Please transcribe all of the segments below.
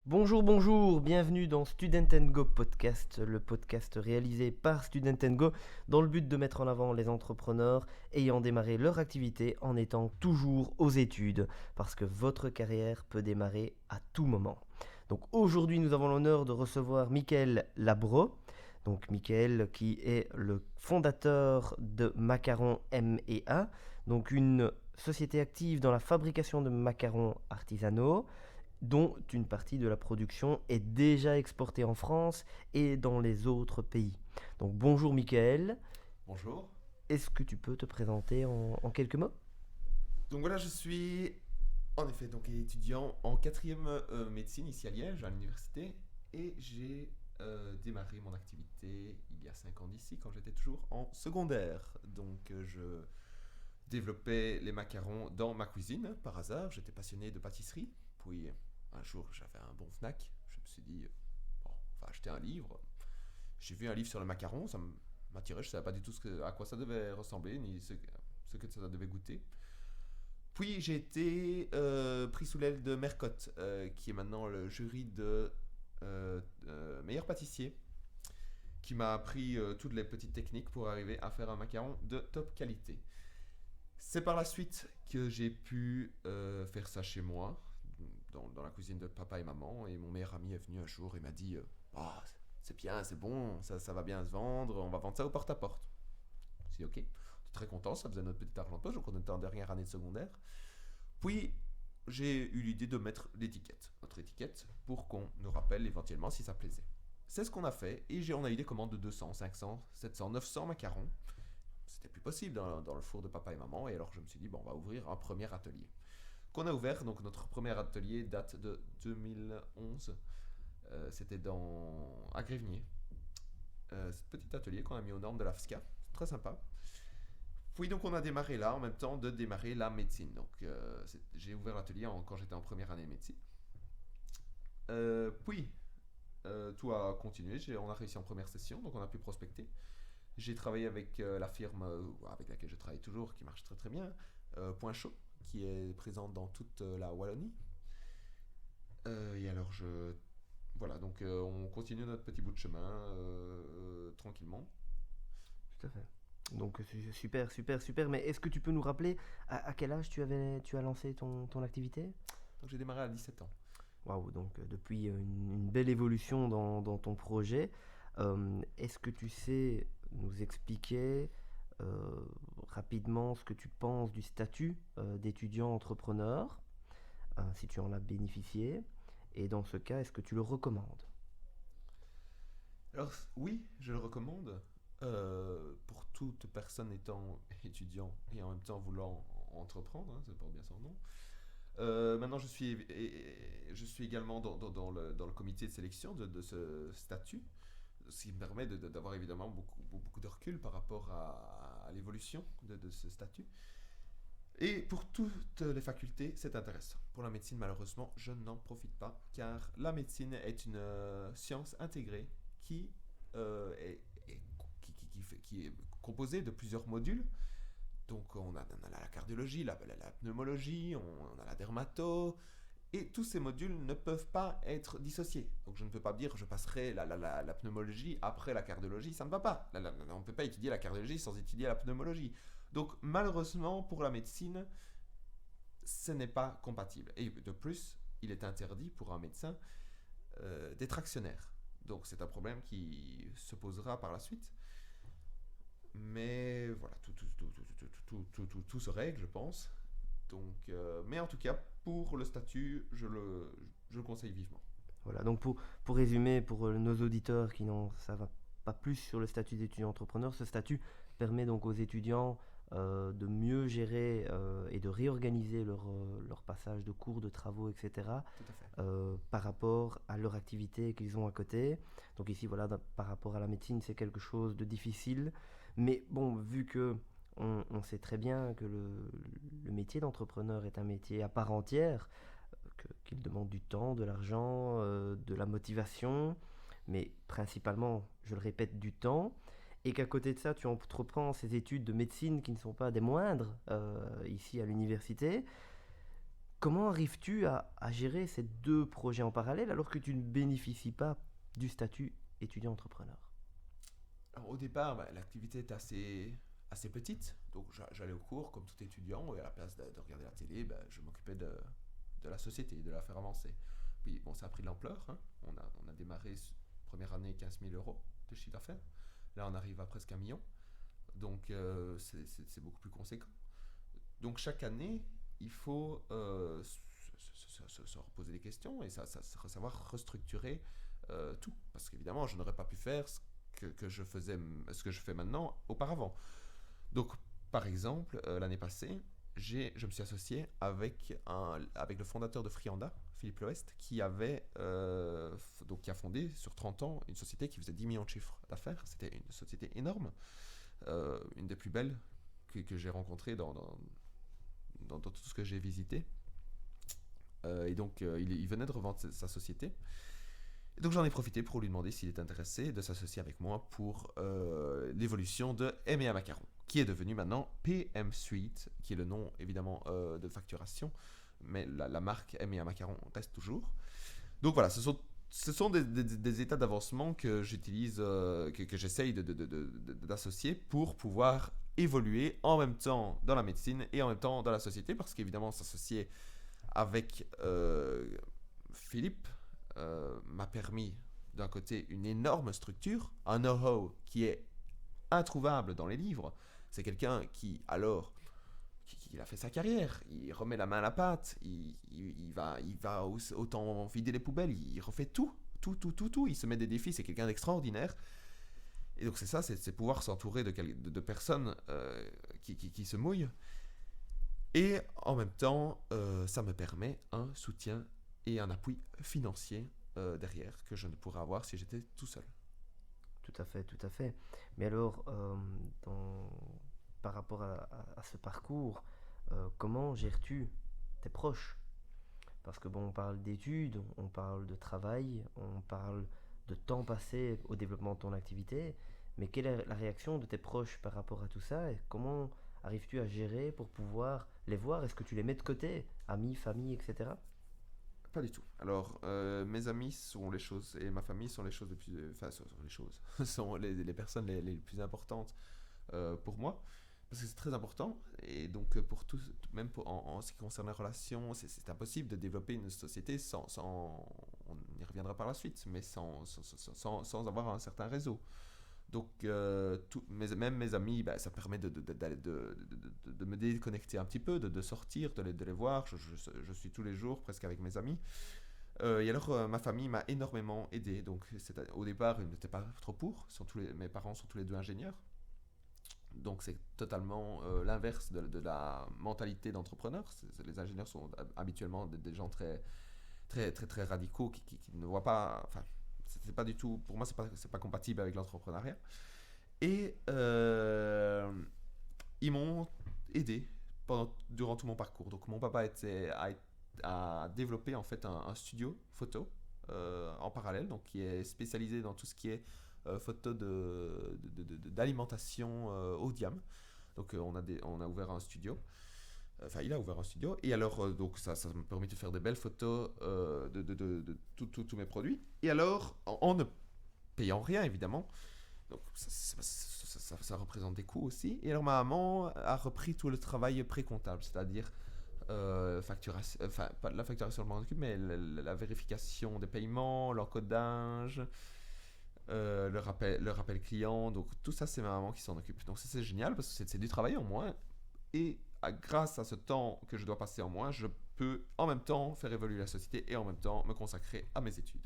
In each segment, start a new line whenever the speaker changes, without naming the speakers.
Bonjour, bonjour, bienvenue dans Student Go Podcast, le podcast réalisé par Student Go dans le but de mettre en avant les entrepreneurs ayant démarré leur activité en étant toujours aux études, parce que votre carrière peut démarrer à tout moment. Donc aujourd'hui, nous avons l'honneur de recevoir Mickaël Labro. Donc Mickaël qui est le fondateur de Macarons M&A, donc une société active dans la fabrication de macarons artisanaux dont une partie de la production est déjà exportée en France et dans les autres pays. Donc bonjour Michael,
Bonjour.
est-ce que tu peux te présenter en quelques mots?
Donc voilà, je suis en effet donc étudiant en quatrième médecine ici à Liège, à l'université, et j'ai démarré mon activité il y a 5 ans d'ici, quand j'étais toujours en secondaire. Donc je développais les macarons dans ma cuisine, par hasard. J'étais passionné de pâtisserie. Puis un jour, j'avais un bon snack. Je me suis dit, bon, on va acheter un livre. J'ai vu un livre sur le macaron, ça m'attirait. Je ne savais pas du tout à quoi ça devait ressembler, ni ce que ça devait goûter. Puis j'ai été pris sous l'aile de Mercotte, qui est maintenant le jury de meilleur pâtissier, qui m'a appris toutes les petites techniques pour arriver à faire un macaron de top qualité. C'est par la suite que j'ai pu faire ça chez moi, dans la cuisine de papa et maman, et mon meilleur ami est venu un jour et m'a dit Ah, c'est bien, c'est bon, ça va bien se vendre, on va vendre ça au porte-à-porte. Je me suis dit ok, j'étais très content, ça faisait notre petit argent de poche, donc on était en dernière année de secondaire. Puis j'ai eu l'idée de mettre l'étiquette, notre étiquette, pour qu'on nous rappelle éventuellement si ça plaisait. C'est ce qu'on a fait, et on a eu des commandes de 200, 500, 700, 900 macarons. C'était plus possible dans le four de papa et maman, et alors je me suis dit, bon, on va ouvrir un premier atelier. Qu'on a ouvert, donc notre premier atelier date de 2011, c'était à Grévigny. C'est petit atelier qu'on a mis aux normes de l'AFSCA, c'est très sympa. Puis donc on a démarré là en même temps de démarrer la médecine. Donc j'ai ouvert l'atelier quand j'étais en première année de médecine. Puis tout a continué, on a réussi en première session, donc on a pu prospecter. J'ai travaillé avec la firme avec laquelle je travaille toujours, qui marche très très bien, Point Chaud, qui est présente dans toute la Wallonie. Et alors voilà, donc on continue notre petit bout de chemin tranquillement.
Tout à fait. Donc super, super, super. Mais est-ce que tu peux nous rappeler à quel âge tu as lancé ton activité?
Donc j'ai démarré à 17 ans.
Waouh, donc depuis une belle évolution dans ton projet. Est-ce que tu sais nous expliquer rapidement ce que tu penses du statut d'étudiant entrepreneur, si tu en as bénéficié, et dans ce cas, est-ce que tu le recommandes?
Alors oui, je le recommande pour toute personne étant étudiant et en même temps voulant entreprendre, hein, ça porte bien son nom. Maintenant, je suis également dans le comité de sélection de ce statut, ce qui me permet d'avoir évidemment beaucoup de recul par rapport à l'évolution de ce statut. Et pour toutes les facultés, c'est intéressant. Pour la médecine, malheureusement, je n'en profite pas, car la médecine est une science intégrée qui, qui est composée de plusieurs modules. Donc on a la cardiologie, la pneumologie, on a la dermato, et tous ces modules ne peuvent pas être dissociés. Donc je ne peux pas dire je passerai la pneumologie après la cardiologie, ça ne va pas. On ne peut pas étudier la cardiologie sans étudier la pneumologie. Donc malheureusement pour la médecine, ce n'est pas compatible. Et de plus, il est interdit pour un médecin d'être actionnaire. Donc c'est un problème qui se posera par la suite. Mais voilà, tout se règle, je pense. Donc, mais en tout cas, pour le statut, je le conseille vivement.
Voilà, donc pour résumer, pour nos auditeurs qui n'en savent pas plus sur le statut d'étudiant entrepreneur, ce statut permet donc aux étudiants de mieux gérer et de réorganiser leur passage de cours, de travaux, etc.
Tout à fait.
Par rapport à leur activité qu'ils ont à côté. Donc ici, voilà, par rapport à la médecine, c'est quelque chose de difficile. Mais bon, vu que on sait très bien que le métier d'entrepreneur est un métier à part entière, qu'il demande du temps, de l'argent, de la motivation, mais principalement, je le répète, du temps, et qu'à côté de ça, tu entreprends ces études de médecine qui ne sont pas des moindres ici à l'université. Comment arrives-tu à gérer ces deux projets en parallèle alors que tu ne bénéficies pas du statut étudiant-entrepreneur?
Alors, au départ, l'activité était assez petite, donc j'allais au cours comme tout étudiant, et à la place de regarder la télé, je m'occupais de la société, de la faire avancer. Puis bon, ça a pris de l'ampleur, hein. On a démarré, première année, 15 000 euros de chiffre d'affaires. Là, on arrive à presque 1 million, donc c'est beaucoup plus conséquent. Donc chaque année, il faut se reposer des questions et savoir restructurer tout. Parce qu'évidemment, je n'aurais pas pu faire ce que je fais maintenant auparavant. Donc, par exemple, l'année passée, je me suis associé avec le fondateur de Frianda, Philippe Loest, qui a fondé sur 30 ans une société qui faisait 10 millions de chiffres d'affaires. C'était une société énorme, une des plus belles que j'ai rencontrées dans tout ce que j'ai visité. Et donc, il venait de revendre sa société. Et donc, j'en ai profité pour lui demander s'il était intéressé de s'associer avec moi pour l'évolution de M&A Macaron, qui est devenu maintenant PM Suite, qui est le nom évidemment de facturation, mais la marque M&A Macaron reste toujours. Donc voilà, ce sont des états d'avancement que j'utilise, que j'essaye d'associer pour pouvoir évoluer en même temps dans la médecine et en même temps dans la société, parce qu'évidemment s'associer avec Philippe m'a permis d'un côté une énorme structure, un know-how qui est introuvable dans les livres. C'est quelqu'un qui a fait sa carrière, il remet la main à la pâte, il va autant vider les poubelles, il refait tout, il se met des défis, c'est quelqu'un d'extraordinaire. Et donc c'est ça, c'est pouvoir s'entourer de personnes qui se mouillent. Et en même temps, ça me permet un soutien et un appui financier derrière que je ne pourrais avoir si j'étais tout seul.
Tout à fait, tout à fait. Mais alors, par rapport à ce parcours, comment gères-tu tes proches? Parce que bon, on parle d'études, on parle de travail, on parle de temps passé au développement de ton activité, mais quelle est la réaction de tes proches par rapport à tout ça et comment arrives-tu à gérer pour pouvoir les voir? Est-ce que tu les mets de côté, amis, famille, etc.?
Pas du tout. Alors, mes amis sont les choses et ma famille sont les choses les plus, enfin, sont les choses, sont les personnes les plus importantes pour moi, parce que c'est très important. Et donc, pour tout, même en ce qui concerne les relations, c'est impossible de développer une société on y reviendra par la suite, mais sans avoir un certain réseau. Donc, même mes amis, ça permet de me déconnecter un petit peu, de sortir, de les voir. Je suis tous les jours presque avec mes amis. Et alors, ma famille m'a énormément aidé. Donc, au départ, ils n'étaient pas trop pour. Mes parents sont tous les deux ingénieurs. Donc, c'est totalement l'inverse de la mentalité d'entrepreneur. Les ingénieurs sont habituellement des gens très, très, très, très radicaux qui ne voient pas. Enfin, c'est pas du tout. Pour moi, c'est pas compatible avec l'entrepreneuriat. Et ils m'ont aidé durant tout mon parcours. Donc, mon papa a développé en fait un studio photo en parallèle, donc qui est spécialisé dans tout ce qui est photo d'alimentation haut de gamme. Donc, on a ouvert un studio. Enfin, il a ouvert un studio. Et alors, donc ça m'a permis de faire des belles photos de tous mes produits. Et alors, en ne payant rien, évidemment. Donc, ça représente des coûts aussi. Et alors, ma maman a repris tout le travail pré-comptable, c'est-à-dire facturation, enfin, pas de la facturation, je m'en occupe, mais la vérification des paiements, l'encodage, le rappel client. Donc, tout ça, c'est ma maman qui s'en occupe. Donc, ça, c'est génial parce que c'est du travail en moins. Et grâce à ce temps que je dois passer en moins, je peux en même temps faire évoluer la société et en même temps me consacrer à mes études.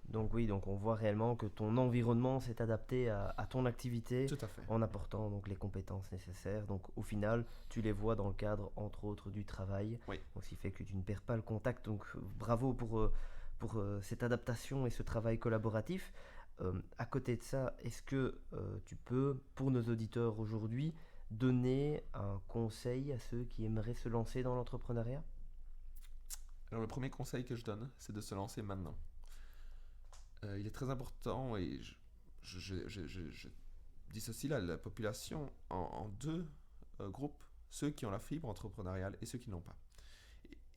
Donc oui, donc on voit réellement que ton environnement s'est adapté à ton activité
Tout à fait.
en apportant donc les compétences nécessaires. Donc au final, tu les vois dans le cadre entre autres du travail.
Oui.
Donc ce qui fait que tu ne perds pas le contact. Donc bravo pour cette adaptation et ce travail collaboratif. À côté de ça, est-ce que tu peux, pour nos auditeurs aujourd'hui, donner un conseil à ceux qui aimeraient se lancer dans l'entrepreneuriat?
Alors le premier conseil que je donne, c'est de se lancer maintenant. Il est très important et je dissocie la population en deux groupes, ceux qui ont la fibre entrepreneuriale et ceux qui ne l'ont pas.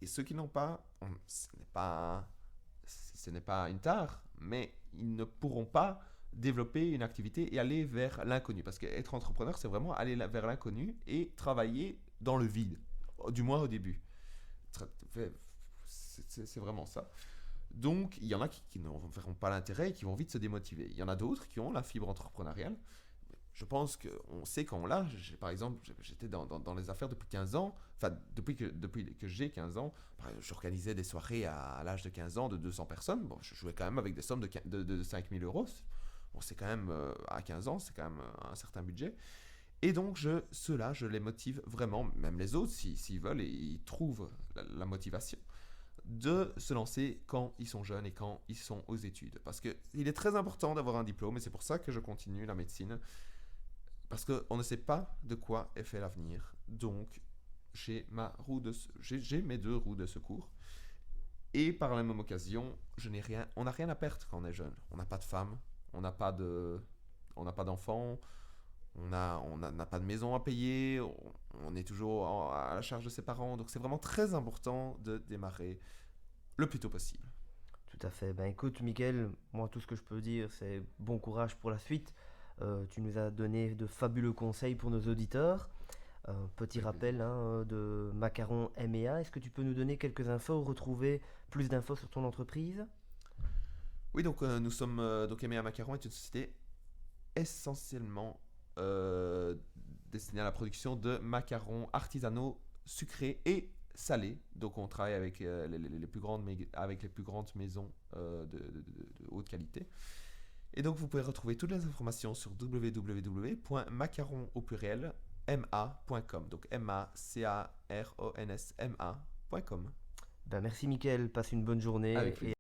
Et ceux qui n'ont pas, ce n'est pas une tare, mais ils ne pourront pas développer une activité et aller vers l'inconnu. Parce qu'être entrepreneur, c'est vraiment aller vers l'inconnu et travailler dans le vide, du moins au début. C'est vraiment ça. Donc, il y en a qui n'en verront pas l'intérêt et qui vont vite se démotiver. Il y en a d'autres qui ont la fibre entrepreneuriale. Je pense qu'on sait quand on l'a. Par exemple, j'étais dans les affaires depuis 15 ans. Enfin, depuis que j'ai 15 ans, j'organisais des soirées à l'âge de 15 ans de 200 personnes. Bon, je jouais quand même avec des sommes de 5 000 euros. Bon, c'est quand même, à 15 ans, c'est quand même un certain budget. Et donc, ceux-là, je les motive vraiment, même les autres, s'ils veulent, et ils trouvent la motivation, de se lancer quand ils sont jeunes et quand ils sont aux études. Parce qu'il est très important d'avoir un diplôme, et c'est pour ça que je continue la médecine. Parce qu'on ne sait pas de quoi est fait l'avenir. Donc, j'ai mes 2 roues de secours. Et par la même occasion, on n'a rien à perdre quand on est jeune. On n'a pas de femme, on n'a pas d'enfants, on n'a pas de maison à payer, on est toujours à la charge de ses parents. Donc, c'est vraiment très important de démarrer le plus tôt possible.
Tout à fait. Ben écoute, Mickaël, moi tout ce que je peux dire, c'est bon courage pour la suite. Tu nous as donné de fabuleux conseils pour nos auditeurs. Petit rappel de Macaron M&A. Est-ce que tu peux nous donner quelques infos, retrouver plus d'infos sur ton entreprise?
Oui, donc nous sommes. Donc, M&A Macaron est une société essentiellement destinée à la production de macarons artisanaux sucrés et salés. Donc, on travaille avec, les plus grandes maisons de haute qualité. Et donc, vous pouvez retrouver toutes les informations sur www.macaron au pluriel ma.com. Donc, macaronsma.com.
Ben merci Mickaël, passe une bonne journée.
Avec plaisir.